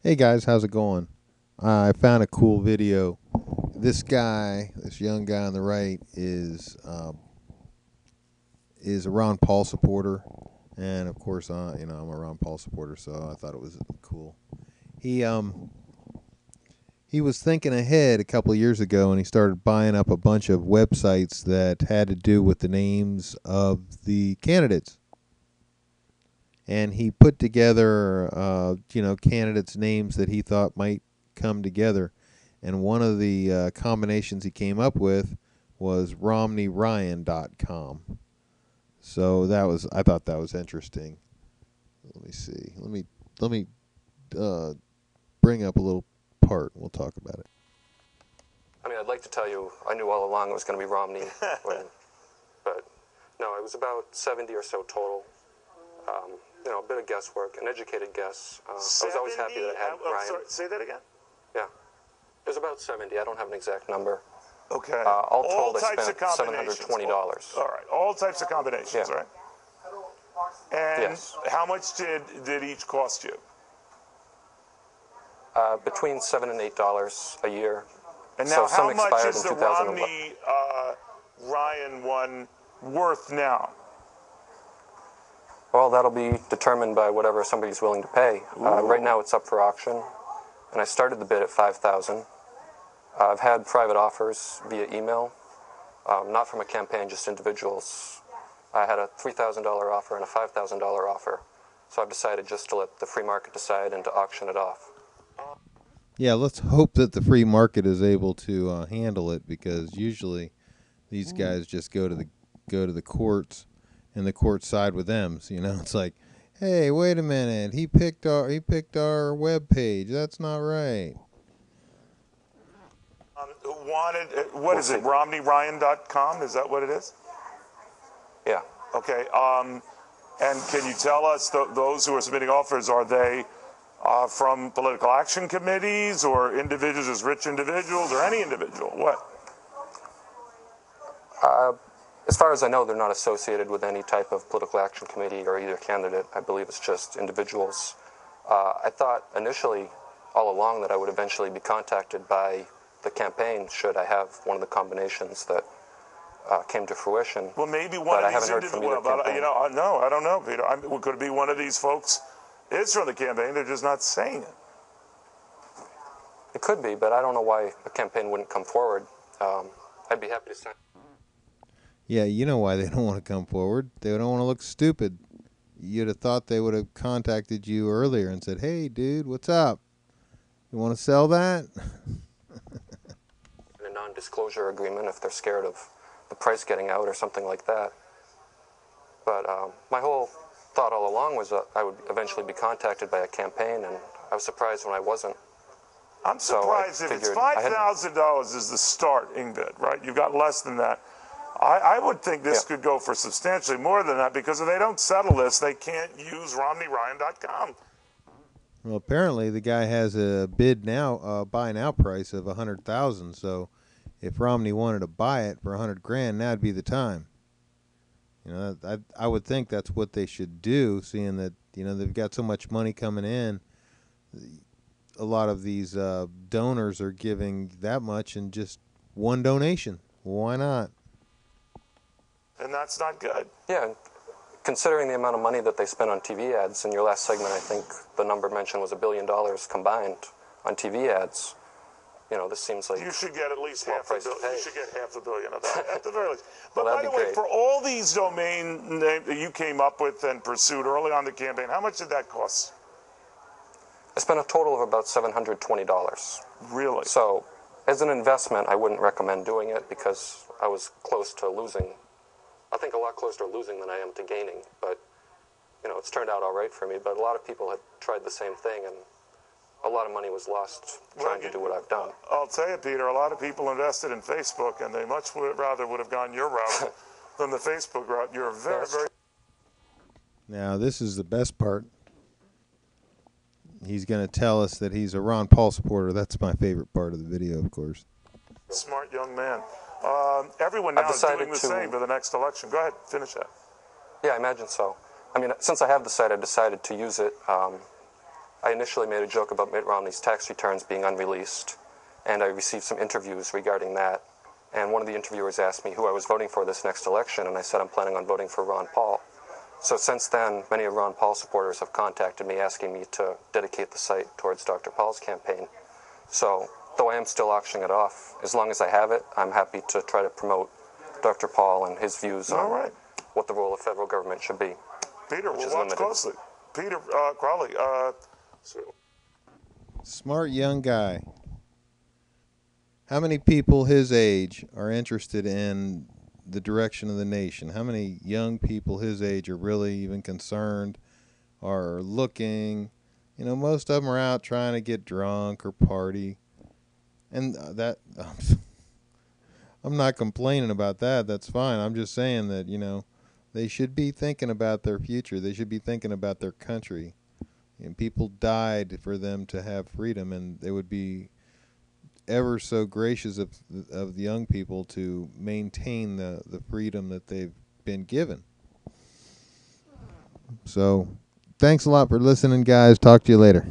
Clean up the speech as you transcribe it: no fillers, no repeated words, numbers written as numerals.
Hey guys, how's it going? I found a cool video. This guy, this young guy on the right, is a Ron Paul supporter, and of course, I'm a Ron Paul supporter, so I thought it was cool. He um he was thinking ahead a couple of years ago, and he started buying up a bunch of websites that had to do with the names of the candidates, and he put together, candidates' names that he thought might come together. And one of the combinations he came up with was RomneyRyan.com. So I thought that was interesting. Let me see. Let me bring up a little part. We'll talk about it. I mean, I'd like to tell you I knew all along it was going to be Romney, but no, it was about 70 or so total. A bit of guesswork, an educated guess. I was always happy that I had Ryan. Sorry, say that again? Yeah. It was about 70. I don't have an exact number. Okay. All told, I types spent of combinations. $720. All right. All types of combinations, Yeah. right? And Yes. how much did each cost you? Between $7 and $8 a year. And now, so some how much expired is in the 2011. Romney Ryan one worth now? Well, that'll be determined by whatever somebody's willing to pay. Right now, it's up for auction, and I started the bid at $5,000. I've had private offers via email, not from a campaign, just individuals. I had a $3,000 offer and a $5,000 offer, so I've decided just to let the free market decide and to auction it off. Yeah, let's hope that the free market is able to handle it, because usually these guys just go to the courts, and the courts side with them. So, it's like, hey, wait a minute, he picked our web page. That's not right. What is it? RomneyRyan.com? Is that what it is? Yeah. Okay. And can you tell us those who are submitting offers, are they from political action committees or individuals, as rich individuals, or any individual? What? As far as I know, they're not associated with any type of political action committee or either candidate. I believe it's just individuals. I thought initially, all along, that I would eventually be contacted by the campaign should I have one of the combinations that came to fruition. Well, maybe one of these individuals. No, I don't know, Peter. Could it be one of these folks is from the campaign? They're just not saying it. It could be, but I don't know why a campaign wouldn't come forward. I'd be happy to sign. Yeah, you know why they don't want to come forward. They don't want to look stupid. You'd have thought they would have contacted you earlier and said, hey, dude, what's up? You want to sell that? A non-disclosure agreement if they're scared of the price getting out or something like that. But my whole thought all along was that I would eventually be contacted by a campaign, and I was surprised when I wasn't. I'm surprised if it's $5,000 is the starting bid, right? You've got less than that. I would think this could go for substantially more than that, because if they don't settle this, they can't use RomneyRyan.com. Well, apparently the guy has a buy now price of $100,000. So if Romney wanted to buy it for $100,000, now'd be the time. I would think that's what they should do, seeing that they've got so much money coming in. A lot of these donors are giving that much in just one donation. Why not? And that's not good. Yeah, considering the amount of money that they spend on TV ads, in your last segment, I think the number mentioned was $1 billion combined on TV ads. This seems like you should get at least half a billion. You should get $500 million of that at the very least. But well, by the way, for all these domain names that you came up with and pursued early on the campaign, how much did that cost? I spent a total of about $720. Really? So, as an investment, I wouldn't recommend doing it, because I was close to losing. I think a lot closer to losing than I am to gaining. But, it's turned out all right for me. But a lot of people had tried the same thing, and a lot of money was lost trying to do what I've done. I'll tell you, Peter, a lot of people invested in Facebook, and they much rather would have gone your route than the Facebook route. You're very. Now, this is the best part. He's going to tell us that he's a Ron Paul supporter. That's my favorite part of the video, of course. Smart young man. Everyone now is doing the same for the next election. Go ahead, finish that. Yeah, I imagine so. I mean, since I have the site, I've decided to use it I initially made a joke about Mitt Romney's tax returns being unreleased, and I received some interviews regarding that. And one of the interviewers asked me who I was voting for this next election, and I said I'm planning on voting for Ron Paul. So since then, many of Ron Paul supporters have contacted me asking me to dedicate the site towards Dr. Paul's campaign. So though I am still auctioning it off, as long as I have it, I'm happy to try to promote Dr. Paul and his views on what the role of federal government should be. Peter, we'll watch closely. Peter Crowley. Smart young guy. How many people his age are interested in the direction of the nation? How many young people his age are really even concerned, are looking? You know, most of them are out trying to get drunk or party. And that, I'm not complaining about that. That's fine. I'm just saying that, you know, they should be thinking about their future. They should be thinking about their country. And people died for them to have freedom, and they would be ever so gracious of the young people to maintain the freedom that they've been given. So, thanks a lot for listening, guys. Talk to you later.